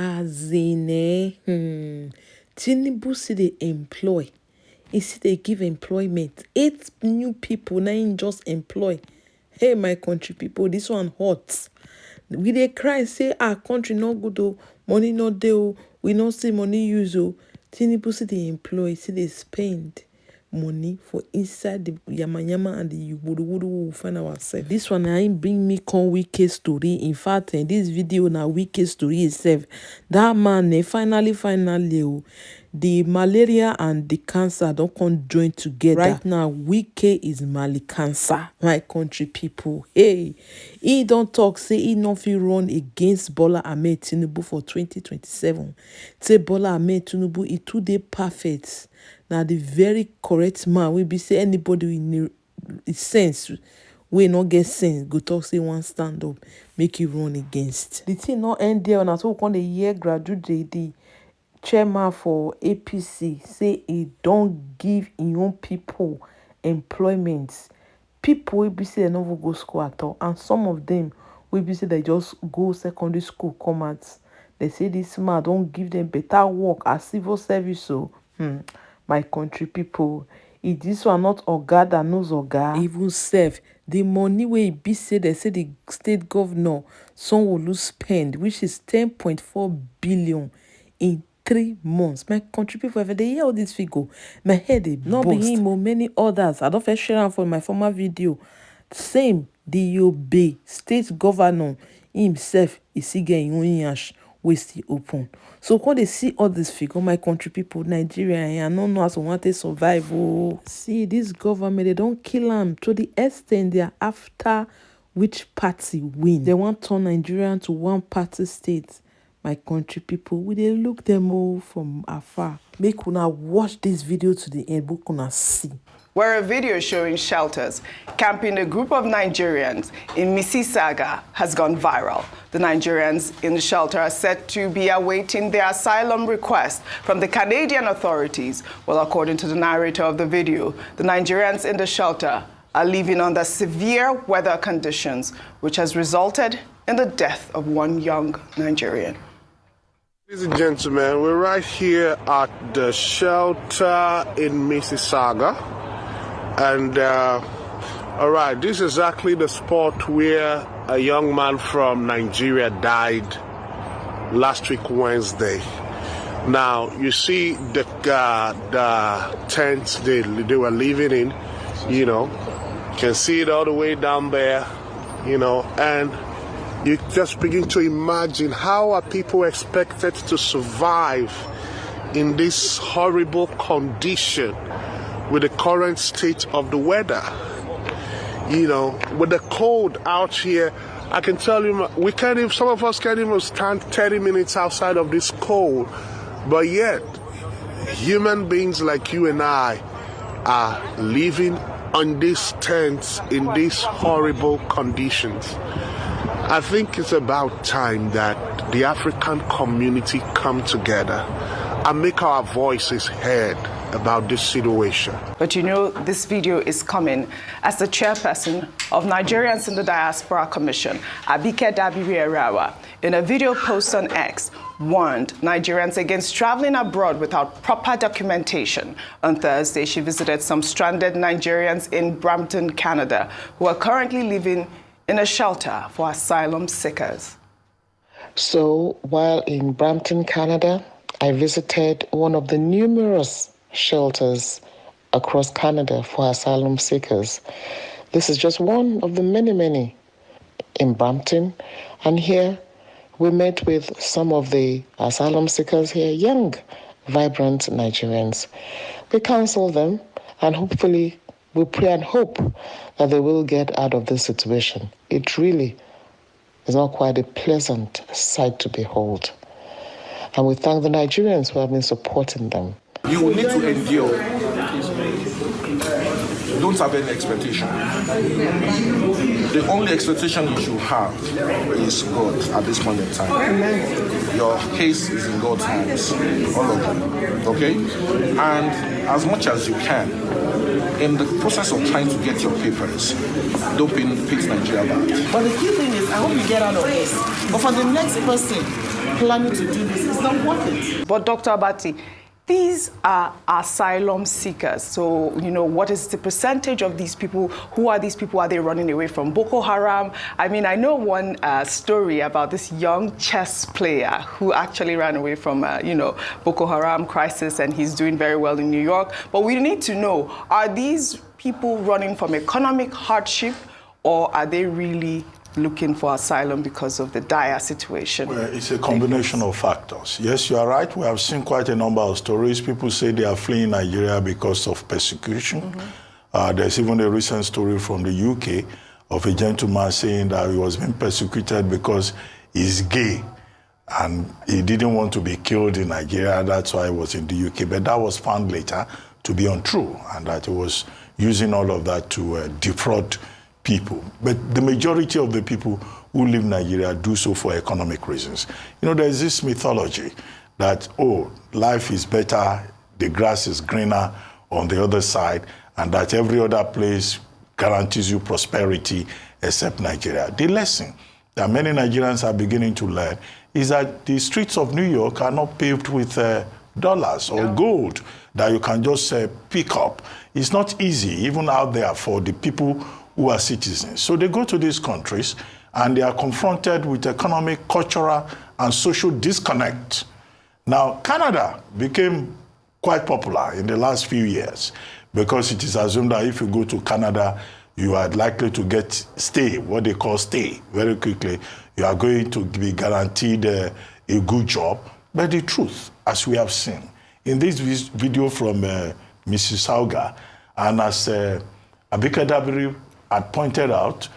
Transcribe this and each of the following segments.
As in, Tinubu see they employ. He see they give employment. 8 new people, now him just employ. Hey, my country people, this one hot. We dey cry, say our country not good, oh, money not there, oh, we not see money use, oh. Tinubu see they employ, see they spend money for inside the yama and the wudu we will find ourselves. This one ain't bring me come Wike story. In fact, in this video na Wike story itself. That man finally the malaria and the cancer don't come join together. Right now, Wike is Malacancer, my country people. Hey, he don't talk, say he not fit run against Bola Ahmed Tinubu for 2027. Say Bola Ahmed Tinubu, he too dey perfect. Now the very correct man will be say anybody in sense we not get sense go talk say one stand up make you run against. The thing not end there. On so on the year graduate the chairman for APC say he don't give his own people employment. People will be say they never go school at all, and some of them will be say they just go secondary school come out. They say this man don't give them better work as civil service. So my country people, if this one not oga that knows oga, even self the money wey be say they say the state governor Sanwo-Olu spend, which is 10.4 billion in 3 months. My country people, if they hear all this figure, my head they not be him or many others. I don't first share am for my former video. Same the Yobe state governor himself is getting own yash we still open. So when they see all this figure, my country people, Nigeria, I don't know how to want to survive. Oh, see this government, they don't kill them to the extent they are after which party win. They want to turn Nigeria to one party state. My country people, we they look them all from afar. Make una watch this video to the end, but una see. Where a video showing shelters camping a group of Nigerians in Mississauga has gone viral. The Nigerians in the shelter are said to be awaiting their asylum request from the Canadian authorities. Well, according to the narrator of the video, the Nigerians in the shelter are living under severe weather conditions, which has resulted in the death of one young Nigerian. Ladies and gentlemen, we're right here at the shelter in Mississauga. And, all right, this is exactly the spot where a young man from Nigeria died last week, Wednesday. Now, you see the tents they were living in, you know. You can see it all the way down there, you know, and you just begin to imagine how are people expected to survive in this horrible condition with the current state of the weather. You know, with the cold out here, I can tell you, some of us can't even stand 30 minutes outside of this cold, but yet, human beings like you and I are living on these tents in these horrible conditions. I think it's about time that the African community come together and make our voices heard about this situation. But you know, this video is coming as the chairperson of Nigerians in the Diaspora Commission, Abike Dabiri-Erawa, in a video post on X, warned Nigerians against traveling abroad without proper documentation. On Thursday, she visited some stranded Nigerians in Brampton, Canada, who are currently living in a shelter for asylum seekers. So while in Brampton, Canada, I visited one of the numerous shelters across Canada for asylum seekers. This is just one of the many in Brampton. And here we met with some of the asylum seekers here, young, vibrant Nigerians. We counsel them and hopefully we pray and hope that they will get out of this situation. It really is not quite a pleasant sight to behold. And we thank the Nigerians who have been supporting them. You will need to endure. Don't have any expectation. The only expectation you should have is God at this point in time. Amen. Your case is in God's hands, all of them, okay? And as much as you can, in the process of trying to get your papers, don't pay Nigeria back. But the key thing is, I hope you get out of this. But for the next person planning to do this, it's not worth it. But Dr. Abati, these are asylum seekers. So, what is the percentage of these people? Who are these people? Are they running away from Boko Haram? I mean, I know one story about this young chess player who actually ran away from, Boko Haram crisis, and he's doing very well in New York. But we need to know, are these people running from economic hardship, or are they really looking for asylum because of the dire situation? Well, it's a combination of factors. Yes, you are right. We have seen quite a number of stories. People say they are fleeing Nigeria because of persecution. There's even a recent story from the UK of a gentleman saying that he was being persecuted because he's gay and he didn't want to be killed in Nigeria. That's why he was in the UK. But that was found later to be untrue, and that he was using all of that to defraud people. But the majority of the people who leave Nigeria do so for economic reasons. There's this mythology that, life is better, the grass is greener on the other side, and that every other place guarantees you prosperity except Nigeria. The lesson that many Nigerians are beginning to learn is that the streets of New York are not paved with dollars or gold that you can just pick up. It's not easy, even out there, for the people who are citizens. So they go to these countries and they are confronted with economic, cultural, and social disconnect. Now, Canada became quite popular in the last few years because it is assumed that if you go to Canada, you are likely to get stay, what they call stay, very quickly. You are going to be guaranteed a good job. But the truth, as we have seen, in this video from Mrs. Sauga, and as Abike Dabiri had pointed out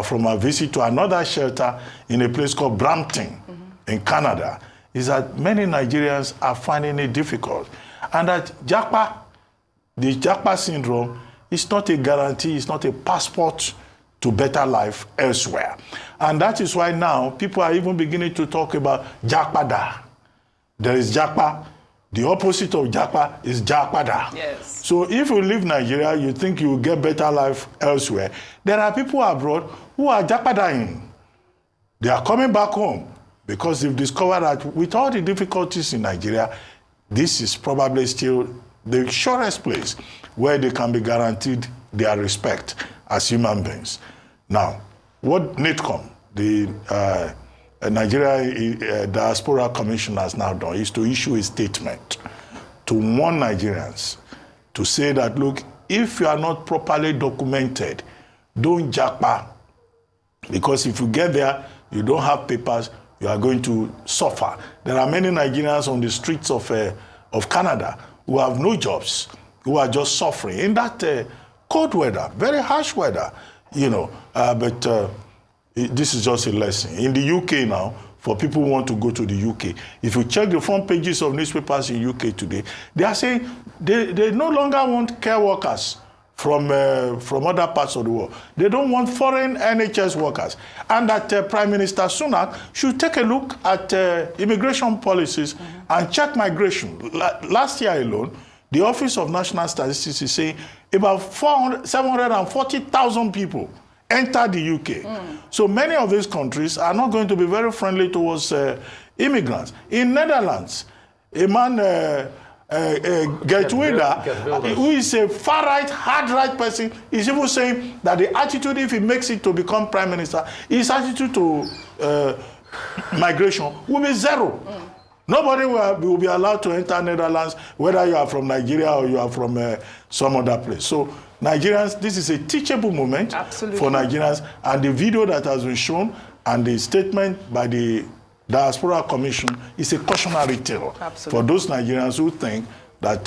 from a visit to another shelter in a place called Brampton in Canada, is that many Nigerians are finding it difficult. And that the Japa syndrome is not a guarantee, it's not a passport to better life elsewhere. And that is why now people are even beginning to talk about Jakpada. There is Japa. The opposite of Japa is Jakpada. Yes. So if you leave Nigeria, you think you will get better life elsewhere. There are people abroad who are Jakpadaing. They are coming back home because they've discovered that with all the difficulties in Nigeria, this is probably still the surest place where they can be guaranteed their respect as human beings. What NITCOM, the Nigeria Diaspora Commission, has now done is to issue a statement to warn Nigerians to say that, look, if you are not properly documented, don't japa, because if you get there, you don't have papers, you are going to suffer. There are many Nigerians on the streets of Canada who have no jobs, who are just suffering in that cold weather, very harsh weather, but this is just a lesson. In the UK now, for people who want to go to the UK, if you check the front pages of newspapers in UK today, they are saying they no longer want care workers from other parts of the world. They don't want foreign NHS workers. And that Prime Minister Sunak should take a look at immigration policies and check migration. Last year alone, the Office of National Statistics is saying about 740,000 people entered the UK. So many of these countries are not going to be very friendly towards immigrants. In Netherlands, a man, Geertruida, who is a far-right, hard-right person, is even saying that the attitude, if he makes it to become prime minister, his attitude to migration will be zero. Nobody will be allowed to enter Netherlands, whether you are from Nigeria or you are from some other place. So Nigerians, this is a teachable moment for Nigerians, and the video that has been shown and the statement by the Diaspora Commission is a cautionary tale for those Nigerians who think that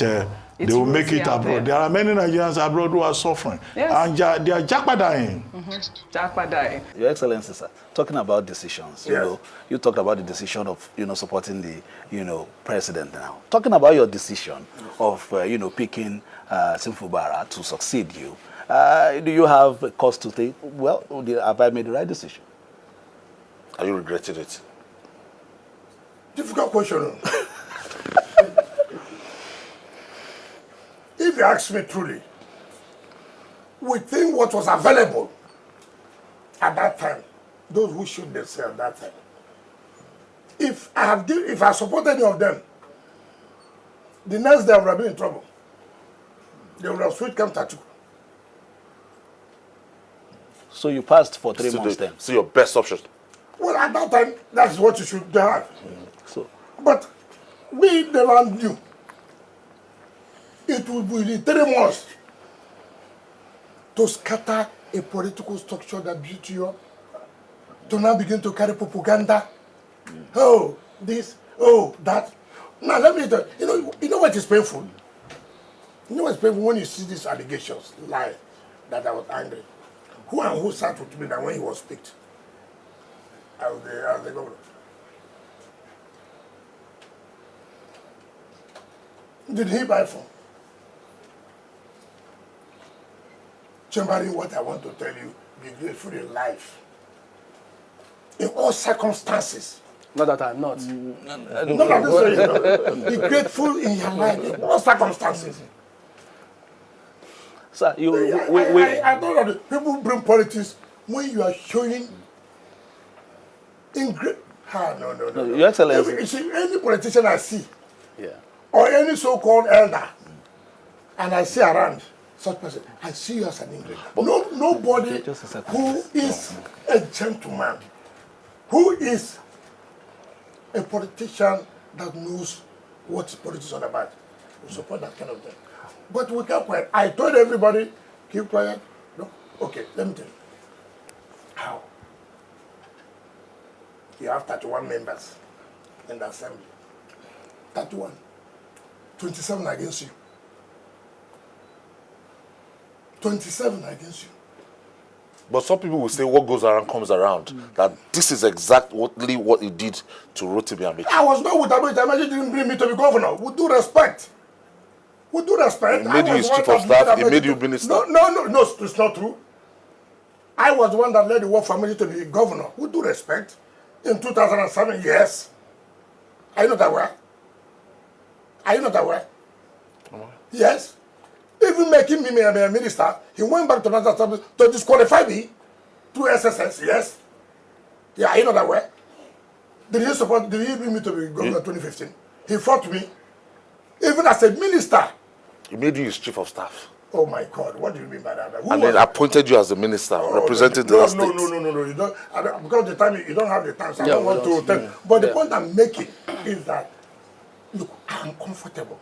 they will make it abroad. There are many Nigerians abroad who are suffering, and they are Jakpadaing. Jakpadaing. Your Excellency, sir, talking about decisions, you talked about the decision of, supporting the, president now. Talking about your decision of, picking Simfubara to succeed you, do you have a cause to think, well, have I made the right decision? Are you regretting it? Difficult question. If you ask me truly, within what was available at that time, those who shoot themselves at that time, if I support any of them, the next day I would have been in trouble. They would have switched Kamtatu. So you passed for 3 months then? See your best option. Well, at that time, that's what you should have. So, but we never knew. It would be the 3 months to scatter a political structure that built you up, to now begin to carry propaganda. Oh, this, oh, that. Now, let me tell you, you know what is painful? You know what's painful when you see these allegations, lie, that I was angry. Who and who sat with me that when he was picked? I was the governor. Did he buy from? Somebody, what I want to tell you, be grateful in life. In all circumstances. Not that I'm not. Be grateful in your life, in all circumstances. Sir, I don't know. People bring politics when you are showing in great. No. Your Excellency. You see, any politician I see, yeah, or any so-called elder, and I see around such person, I see you as an English. Nobody who is a gentleman, who is a politician that knows what politics is all about, will support that kind of thing. But we kept quiet. I told everybody, keep quiet. No? Okay, let me tell you. How? You have 31 members in the assembly. 31. 27 against you. 27 against you. But some people will say what goes around comes around. That this is exactly what he did to Rotimi Amechi. I was not with Amechi. Amechi didn't bring me to be governor. With due respect. With due respect. He made you his chief of staff. He made you minister. No, it's not true. I was the one that led the work for Amechi to be governor. With due respect. In 2007, yes. Are you not aware? Are you not aware? Yes. Even making me a minister, he went back to National Assembly to disqualify me through SSS, yes. Yeah, are you not aware? Did he bring me to be governor in 2015? He fought me. Even as a minister. He made you his chief of staff. Oh my God, what do you mean by that? And then appointed you as a minister, representing the state. No, you don't, because the time, you don't have the time, so I don't want to tell. But the point I'm making is that, look, I'm comfortable.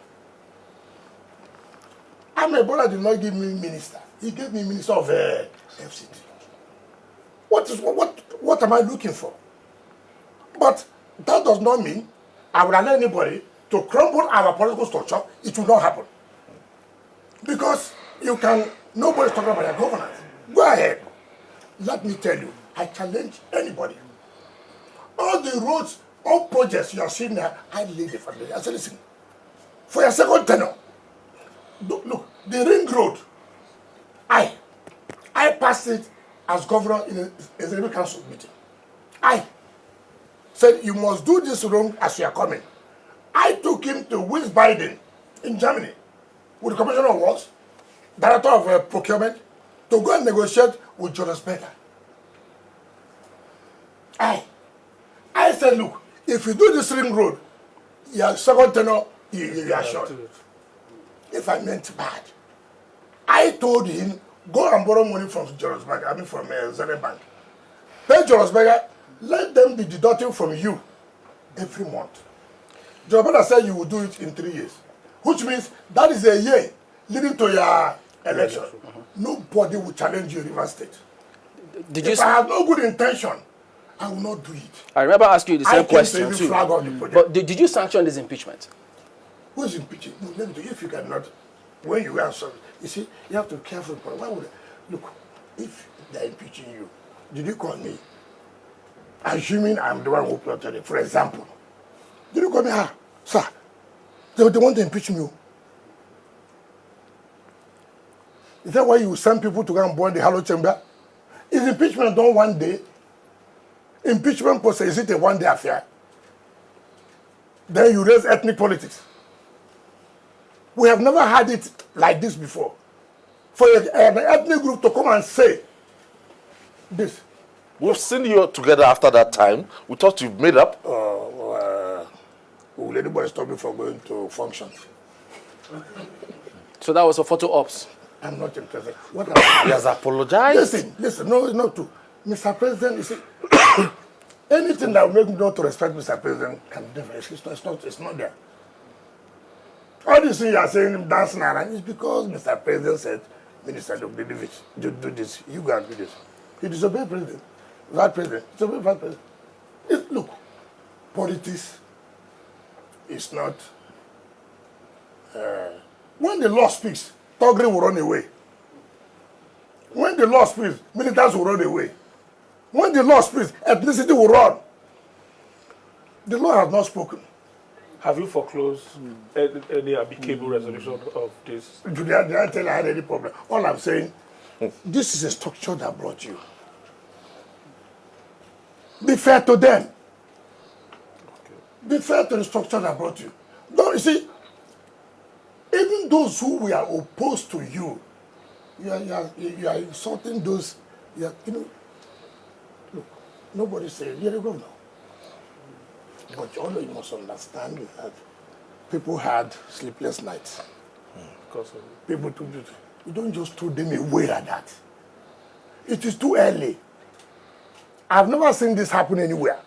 My brother did not give me minister. He gave me minister of FCT. What am I looking for? But that does not mean I will allow anybody to crumble our political structure. It will not happen. Because nobody's talking about their governance. Go ahead. Let me tell you, I challenge anybody. All the roads, all projects you are seeing there, I laid the foundation. I said, listen, for your second tenure, look, the ring road, I passed it as governor in a executive council meeting. I said, you must do this road as you are coming. I took him to Wiesbaden in Germany with the Commissioner of Works, Director of Procurement, to go and negotiate with Jonas Berger. I said, look, if you do this ring road, your second tenure, you are short. If I meant bad, I told him, go and borrow money from Jonas Berger, from Zenith Bank. Pay Jonas Berger, let them be deducting from you every month. Jonas Berger said you will do it in 3 years, which means that is a year leading to your election. Nobody will challenge you in Rivers State. If I have no good intention, I will not do it. I remember asking you the same question too. But did you sanction this impeachment? Who is impeaching? No, let me tell you, if you cannot, when you answer, you see, you have to be careful. Why would look, if they're impeaching you, did you call me? Assuming I'm the one who plotted it, for example. Did you call me, sir, they want to impeach me. Is that why you send people to go and burn the Hollow Chamber? Is impeachment done one day? Impeachment process, is it a one-day affair? Then you raise ethnic politics. We have never had it like this before. For an ethnic group to come and say this. We've seen you together after that time. We thought you've made up. Oh, Will anybody stop me from going to functions? So that was a photo ops. I'm not interested. What He has apologized. Listen, no, it's not true. Mr. President, you see, anything that will make me not to respect Mr. President can never, it's not there. All this thing you are saying, him dancing around, is because Mr. President said, Minister, do this, you go and do this. He disobeyed President, Vice President, disobeyed Vice President. Look, politics is not, when the law speaks, Togri will run away. When the law speaks, militants will run away. When the law speaks, ethnicity will run. The law has not spoken. Have you foreclosed any amicable resolution of this? Did I tell you I had any problem? All I'm saying, this is a structure that brought you. Be fair to them. Be fair to the structure that brought you. Don't you see? Even those who were opposed to you, you are insulting those. You know, look, nobody says you're a governor. But all you must understand is that people had sleepless nights. People told you don't just throw them away like that. It is too early. I've never seen this happen anywhere.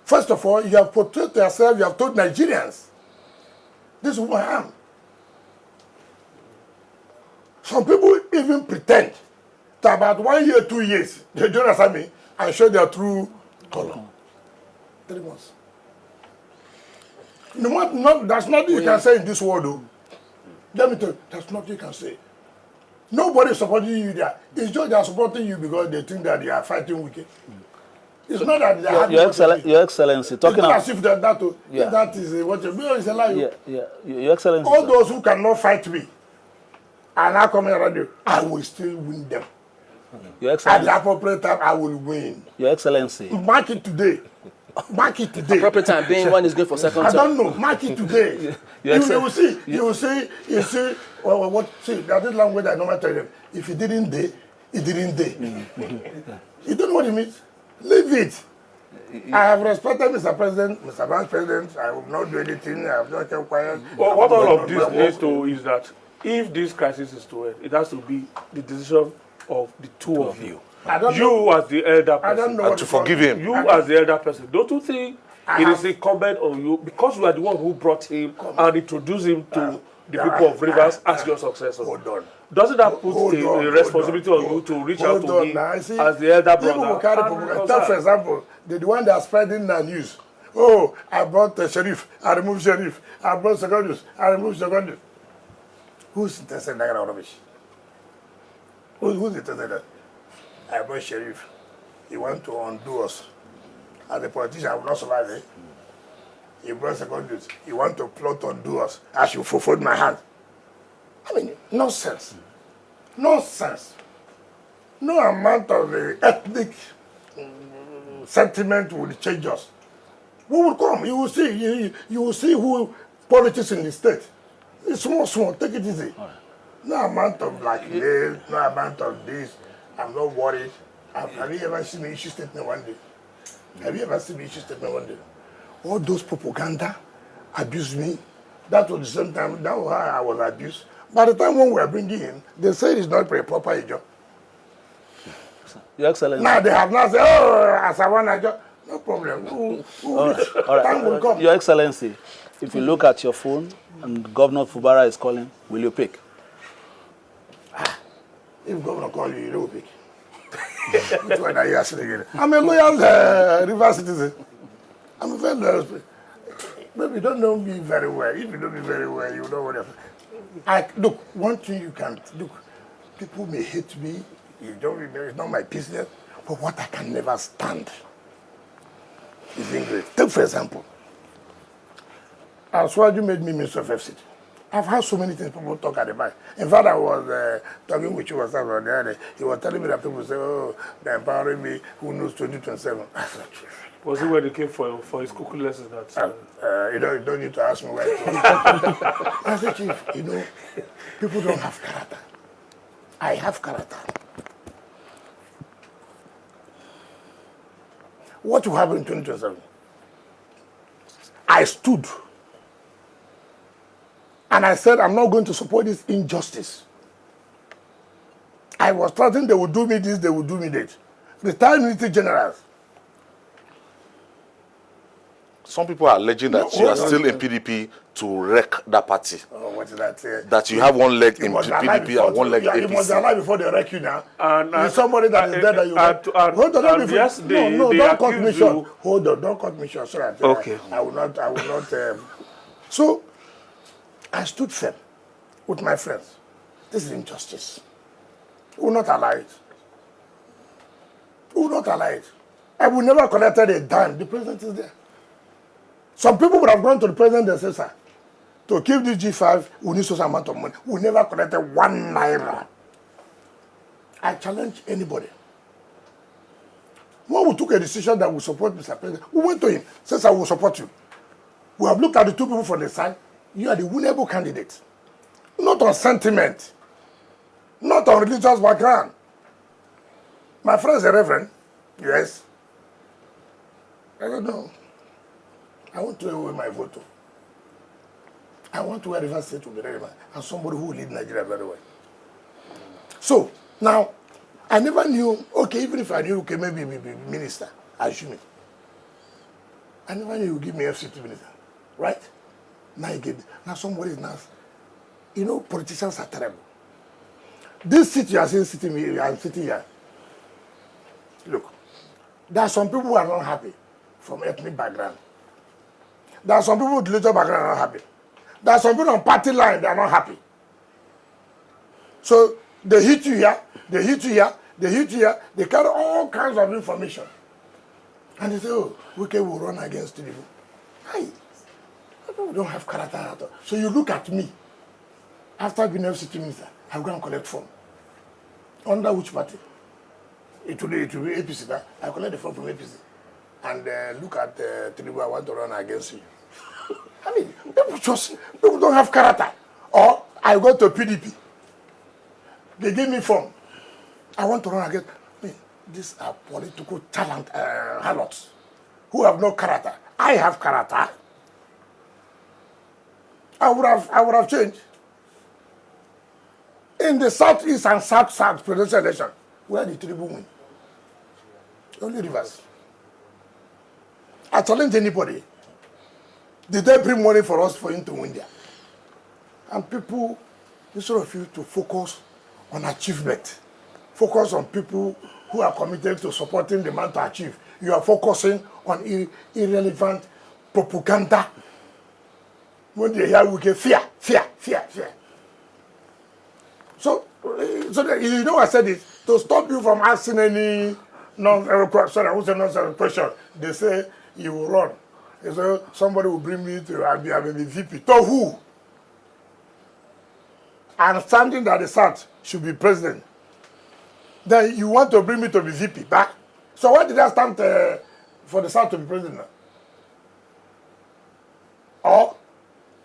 First of all, you have portrayed yourself, you have told Nigerians, this is who I am. Some people even pretend that about 1 year, 2 years, they don't understand me and show their true color. 3 months. No, that's nothing you can say in this world, though. Let me tell you, that's nothing you can say. Nobody is supporting you there. It's just they are supporting you because they think that they are fighting Wike. It's not that they are Your Excellency, talking about as if that is what you do is a lie. Your Excellency. All those who cannot fight me and I come here radio, I will still win them. Your Excellency. At the appropriate time, I will win. Your Excellency. Mark it today. Mark it today. Appropriate time being one is good for second I term. don't know. Mark it today. You will see. You will see. You see. Well, what? See, there's this language I normally tell them. If it didn't day, it didn't day. You don't know what it means. Leave it. I have respected Mr. President, Mr. Vice President. I will not do anything. I have not kept quiet. Well, what all of this leads to is that if this crisis is to end, it has to be the decision of the two of you. You as the elder person. I don't know what to forgive him. You as the elder person. Don't you think it is incumbent on you, because you are the one who brought him and introduced him to the people of Rivers as your successor? Hold on. Doesn't that put a responsibility on you to reach out to him as the elder brother? Take for example, the one that is spreading the news. Oh, I brought the sheriff, I removed sheriff. I brought secondary, I removed secondary. Who's interested in that kind of rubbish? Who's interested in that? I brought sheriff. He want to undo us. As a politician, I will not survive it. He brought secondaries. He want to plot to undo us. I should fold my hand. I mean, nonsense. Nonsense. No amount of ethnic sentiment will change us. We will come. You will see. You will see who politics in the state. It's small. Take it easy. Right. No amount of blackmail. No amount of this. I'm not worried. Have you ever seen me issue statement one day? Have you ever seen me issue statement one day? All those propaganda abused me. That was the same time. That was how I was abused. By the time when we were bringing in, they said it's not a proper job. Your Excellency. Now they have now said, oh, as I want a job. No problem. All right. Time will come. Your Excellency, if you look at your phone and Governor Fubara is calling, will you pick? If governor call you, you don't pick. Which one are you asking again? I'm a loyal River citizen. I'm a very loyal person. Maybe you don't know me very well. If you know me very well, you know what look, one thing you can look, people may hate me, it's not my business, but what I can never stand is English. Take for example, Aswaju made me Minister of FCT. I've heard so many things people talk at the back. In fact, I was talking with you the other day. He was telling me that people say, oh, they're empowering me, who knows 2027. I said, was it when he came for his cooking lessons? You don't need to ask me why. I said, Chief, people don't have character. I have character. What will happen in 2027? I I stood. And I said, I'm not going to support this injustice. I was threatening they would do me this, they would do me that. Retired military generals. Some people are alleging that you are still in PDP to wreck that party. Oh, what is that? That you have one leg in PDP and one leg in APC. You must be alive before they wreck you now. And somebody that is dead that you hold on, no, don't cut me short. Hold on, don't cut me short. Sorry, okay. I will not. So, I stood firm with my friends. This is injustice. We will not allow it. We will not allow it. I will never collected a dime. The president is there. Some people would have gone to the president and said, sir, to keep the G5, we need some amount of money. We never collected 1 naira. I challenge anybody. When we took a decision that we support Mr. President, we went to him, said, sir, we will support you. We have looked at the two people from the side. You are the winnable candidate. Not on sentiment. Not on religious background. My friend is a reverend. Yes. I don't know. I want to throw away my vote. I want to wear River State to be relevant and somebody who will lead Nigeria very well. So, now, I never knew, okay, even if I knew, okay, maybe be minister, I assume it. I never knew you would give me FCT minister, right? Now you give, now somebody is now, you know, politicians are terrible. This seat you are seeing sitting here, I'm sitting here. Look, there are some people who are not happy from ethnic background. There are some people with religious background are not happy. There are some people on party line, they are not happy. So they hit you here, they hit you here, they hit you here, they carry all kinds of information. And they say, oh, Wike will run against Tinubu. Hey, we don't have character at all. So you look at me, after being FCT minister, I'll go and collect form. Under which party? It will be APC. That I collect the form from APC. And look at Tinubu, I want to run against you. I mean, people don't have character. Or I go to PDP. They give me form. I want to run against. I mean, these are political talent harlots who have no character. I have character. I would have changed. In the southeast and south presidential election, where did Tinubu win? Only Rivers. I challenge anybody. Did they bring money for us for him to win there? And people, instead of you to focus on achievement, focus on people who are committed to supporting the man to achieve. You are focusing on irrelevant propaganda. When they hear we get fear. So you know I said it, to stop you from asking any nonsense question. They say you will run. They say somebody will bring me to be VP. To who? Understanding that the South should be president. Then you want to bring me to be VP back. So why did I stand for the South to be president now? Or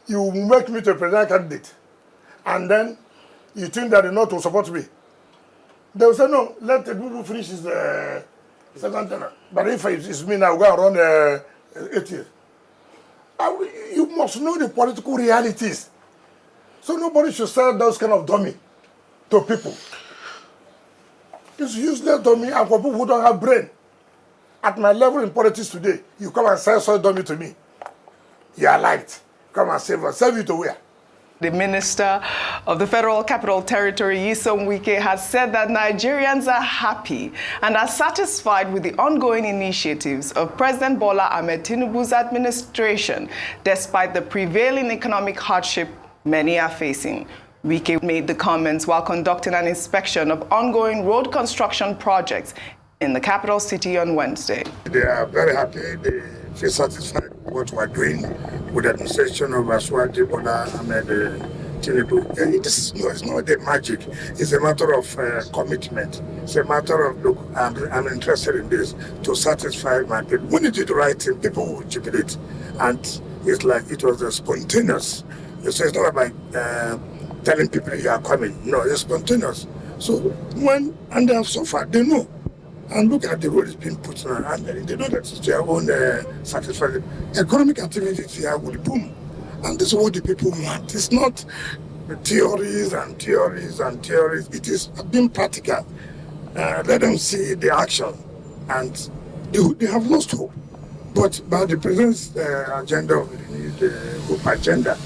you make me to a presidential candidate, and then you think that the North will support me. They will say, no, let the people finish his second term. But if it's me now, go and run 8 years. You must know the political realities. So nobody should sell those kind of dummy to people. It's useless dummy and for people who don't have brain. At my level in politics today, you come and sell such dummy to me. You are liked. Come and save us. Save you to where? The Minister of the Federal Capital Territory, Nyesom Wike, has said that Nigerians are happy and are satisfied with the ongoing initiatives of President Bola Ahmed Tinubu's administration, despite the prevailing economic hardship many are facing. Wike made the comments while conducting an inspection of ongoing road construction projects in the capital city on Wednesday. They are very happy. They feel satisfied with what we are doing with the administration of Aswati Bola Ahmed Tinubu. It's not the magic. It's a matter of commitment. It's a matter of, look, I'm interested in this to satisfy my people. When you do the right thing, people will jubilate. And it's like it was spontaneous. So it's not about telling people you are coming. No, it's spontaneous. So and they have so far, they know. and look at the road it's being put on, and they know that it's their own satisfaction. Economic activities here will boom, and this is what the people want. It's not theories and theories and theories. It is being practical. Let them see the action, and they have lost hope. But by the president's agenda of the hope agenda,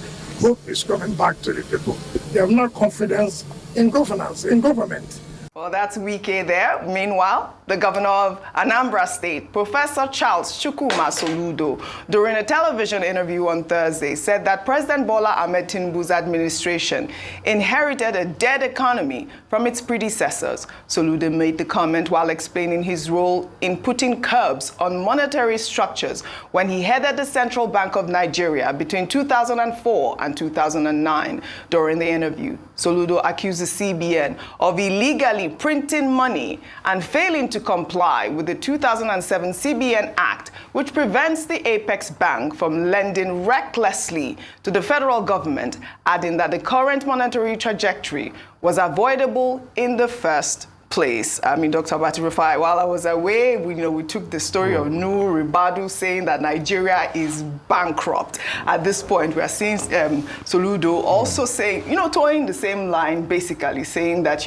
hope is coming back to the people. They have no confidence in governance, in government. Well, that's Wike there. Meanwhile, the governor of Anambra State, Professor Charles Chukwuma Soludo, during a television interview on Thursday, said that President Bola Ahmed Tinubu's administration inherited a dead economy from its predecessors. Soludo made the comment while explaining his role in putting curbs on monetary structures when he headed the Central Bank of Nigeria between 2004 and 2009. During the interview, Soludo accused the CBN of illegally printing money and failing to comply with the 2007 CBN Act, which prevents the Apex Bank from lending recklessly to the federal government, adding that the current monetary trajectory was avoidable in the first place. I mean, Dr. Bati Rufai, while I was away, we took the story of Nuhu Ribadu saying that Nigeria is bankrupt. At this point, we are seeing Soludo also saying, towing the same line, basically saying that,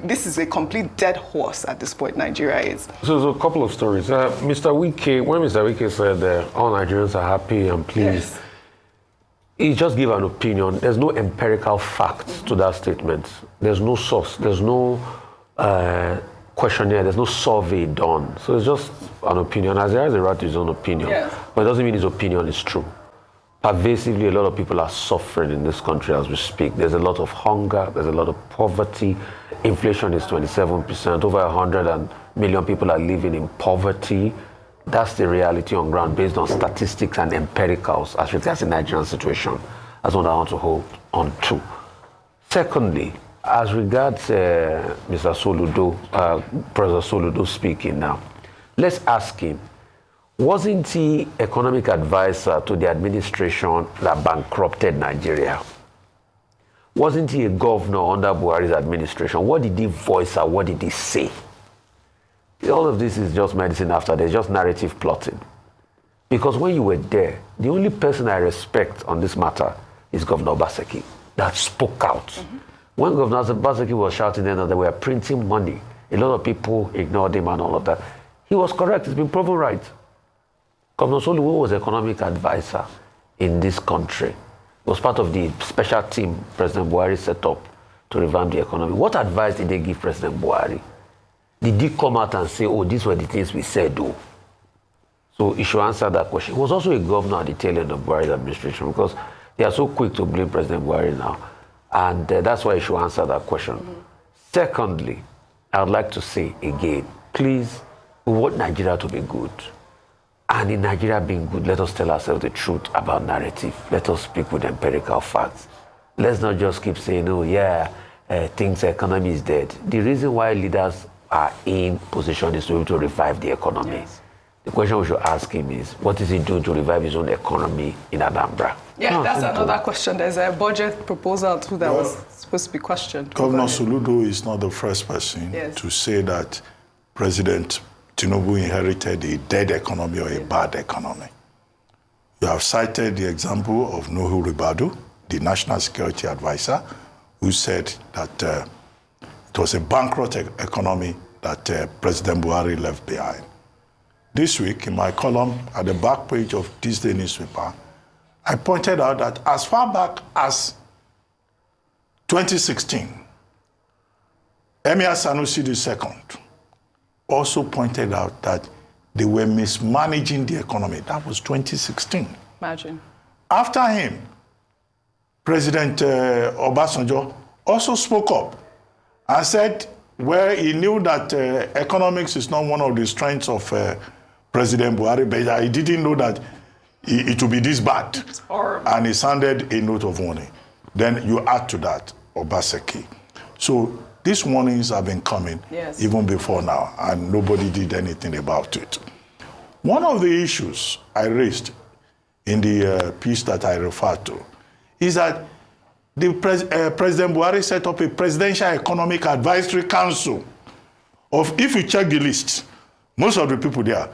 this is a complete dead horse at this point, Nigeria is. So there's a couple of stories. Mr. Wike, when Mr. Wike said all Nigerians are happy and pleased, yes, he just gave an opinion. There's no empirical facts to that statement. There's no source. There's no questionnaire. There's no survey done. So it's just an opinion. As there is a right to his own opinion. Yes. But it doesn't mean his opinion is true. Pervasively, a lot of people are suffering in this country as we speak. There's a lot of hunger. There's a lot of poverty. Inflation is 27%. Over 100 million people are living in poverty. That's the reality on ground based on statistics and empiricals as regards the Nigerian situation. That's what I want to hold on to. Secondly, as regards Mr. Soludo, Professor Soludo speaking now, let's ask him, wasn't he economic advisor to the administration that bankrupted Nigeria? Wasn't he a governor under Buhari's administration? What did he voice out? What did he say? All of this is just medicine after. There's just narrative plotting. Because when you were there, the only person I respect on this matter is Governor Obaseki that spoke out. Mm-hmm. When Governor Obaseki was shouting then that they were printing money, a lot of people ignored him and all of that. He was correct. It's been proven right. Governor Soludo was economic advisor in this country. He was part of the special team President Buhari set up to revamp the economy. What advice did they give President Buhari? Did he come out and say, oh, these were the things we said, though? So he should answer that question. He was also a governor at the tail end of Buhari's administration because they are so quick to blame President Buhari now. And that's why he should answer that question. Mm-hmm. Secondly, I would like to say again, please, we want Nigeria to be good. And in Nigeria being good, let us tell ourselves the truth about narrative. Let us speak with empirical facts. Let's not just keep saying, oh, yeah, economy is dead. The reason why leaders are in position is to be able to revive the economy. Yes. The question we should ask him is, what is he doing to revive his own economy in Anambra? Yeah, that's another question. There's a budget proposal too that was supposed to be questioned. Governor Soludo is not the first person to say that President Tinubu inherited a dead economy or a bad economy. You have cited the example of Nuhu Ribadu, the National Security Advisor, who said that it was a bankrupt economy that President Buhari left behind. This week, in my column at the back page of this day newspaper, I pointed out that as far back as 2016, Emir Sanusi II also pointed out that they were mismanaging the economy. That was 2016. Imagine. After him, President Obasanjo also spoke up and said, well, he knew that economics is not one of the strengths of President Buhari, but he didn't know that it would be this bad. It's horrible. And he sounded a note of warning. Then you add to that Obaseki. So these warnings have been coming even before now, and nobody did anything about it. One of the issues I raised in the piece that I referred to is that President Buhari set up a Presidential Economic Advisory Council if you check the list, most of the people there,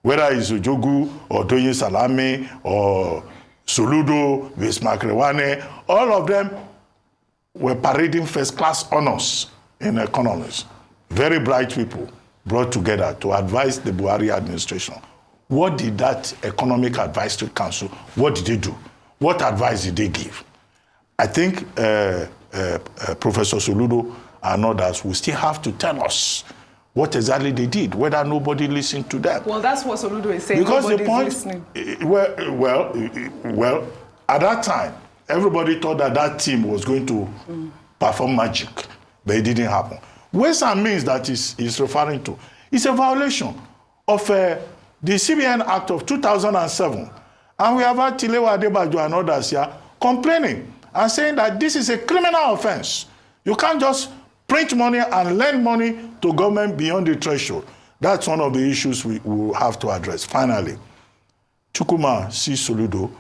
whether it's Ojogu or Doyin Salami or Soludo, Vismakrewane, all of them were parading first-class honors in economics. Very bright people brought together to advise the Buhari administration. What did that Economic Advisory Council, what did they do? What advice did they give? I think Professor Soludo and others will still have to tell us what exactly they did, whether nobody listened to them. Well, that's what Soludo is saying. Because nobody's the point, listening. Well, at that time, everybody thought that team was going to perform magic, but it didn't happen. Ways and means that is referring to is a violation of the CBN Act of 2007. And we have had Tilewa Adebajo and others here complaining and saying that this is a criminal offense. You can't just print money and lend money to government beyond the threshold. That's one of the issues we will have to address. Finally, Chukwuma C. Soludo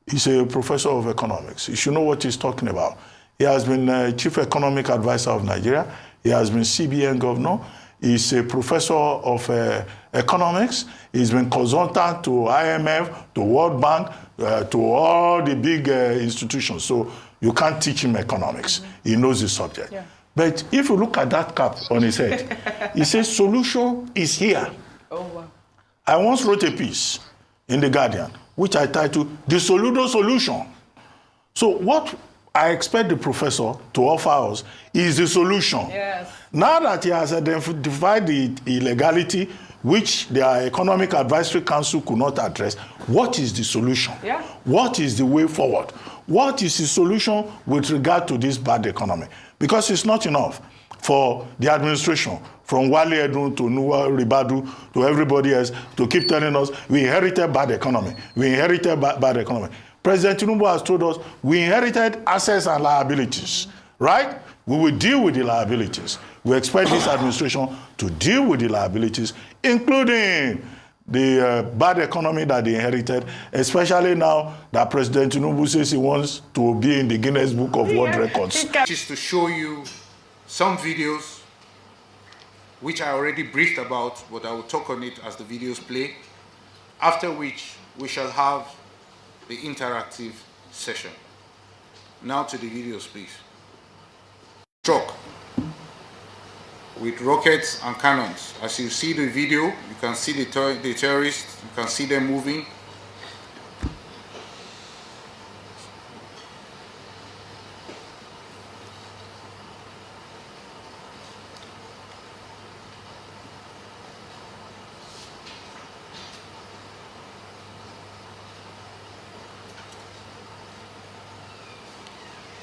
is a professor of economics. You should know what he's talking about. He has been chief economic advisor of Nigeria. He has been CBN governor. He's a professor of economics. He's been consultant to IMF, to World Bank, to all the big institutions. So you can't teach him economics. He knows the subject. Yeah. But if you look at that cap on his head, he says solution is here. Oh, wow. I once wrote a piece in The Guardian, which I titled The Soludo Solution. So what I expect the professor to offer us is the solution. Yes. Now that he has identified the illegality which the Economic Advisory Council could not address, what is the solution? Yeah. What is the way forward? What is the solution with regard to this bad economy? Because it's not enough for the administration, from Wale Edun to Nuwa Ribadu to everybody else, to keep telling us we inherited bad economy. We inherited bad economy. President Tinubu has told us we inherited assets and liabilities, right? We will deal with the liabilities. We expect this administration to deal with the liabilities, including the bad economy that they inherited, especially now that President Tinubu says he wants to be in the Guinness Book of World Records. Just to show you some videos which I already briefed about, but I will talk on it as the videos play, after which we shall have the interactive session. Now to the videos, please. Truck with rockets and cannons. As you see the video, you can see the terrorists, you can see them moving.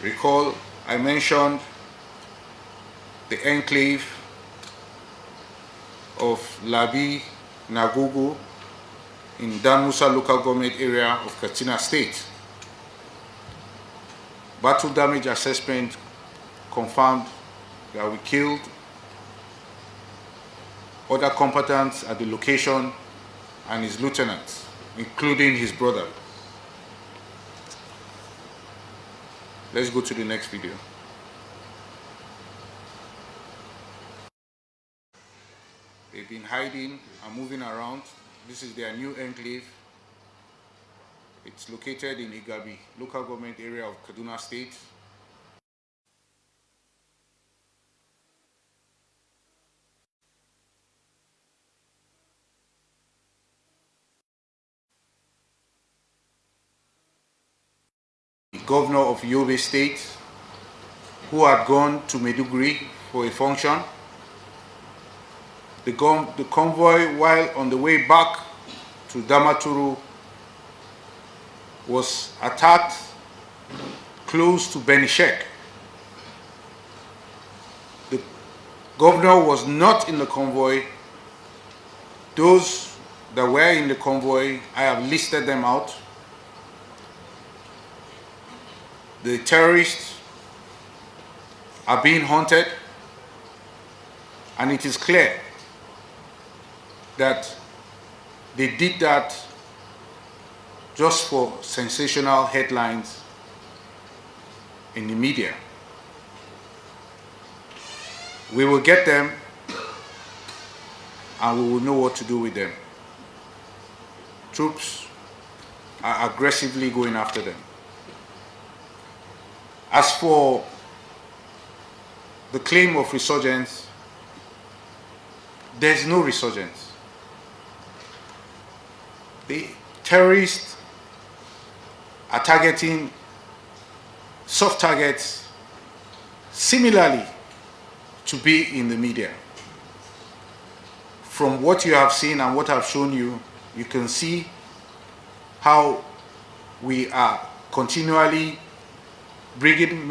Recall, I mentioned the enclave of Labi Nagugu in Damusa local government area of Katsina State. Battle damage assessment confirmed that we killed other combatants at the location and his lieutenants, including his brother. Let's go to the next video. They've been hiding and moving around. This is their new enclave. It's located in Igabi, local government area of Kaduna State. The governor of Yobe State, who had gone to Maiduguri for a function. The convoy, while on the way back to Damaturu, was attacked close to Benishek. The governor was not in the convoy. Those that were in the convoy, I have listed them out. The terrorists are being hunted, and it is clear that they did that just for sensational headlines in the media. We will get them and we will know what to do with them. Troops are aggressively going after them. As for the claim of resurgence, there's no resurgence. The terrorists are targeting soft targets similarly to be in the media. From what you have seen and what I've shown you, you can see how we are continually bringing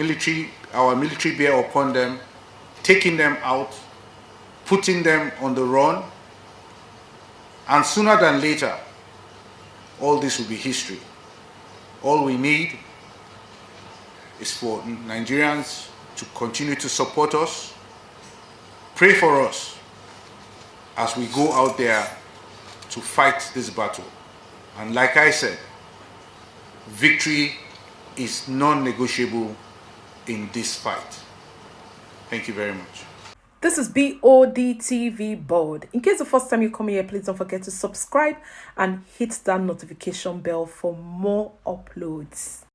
our military bear upon them, taking them out, putting them on the run, and sooner than later, all this will be history. All we need is for Nigerians to continue to support us, pray for us as we go out there to fight this battle. And like I said, victory is non-negotiable in this fight. Thank you very much. This is Bod TV Bod. In case the first time you come here, please don't forget to subscribe and hit that notification bell for more uploads.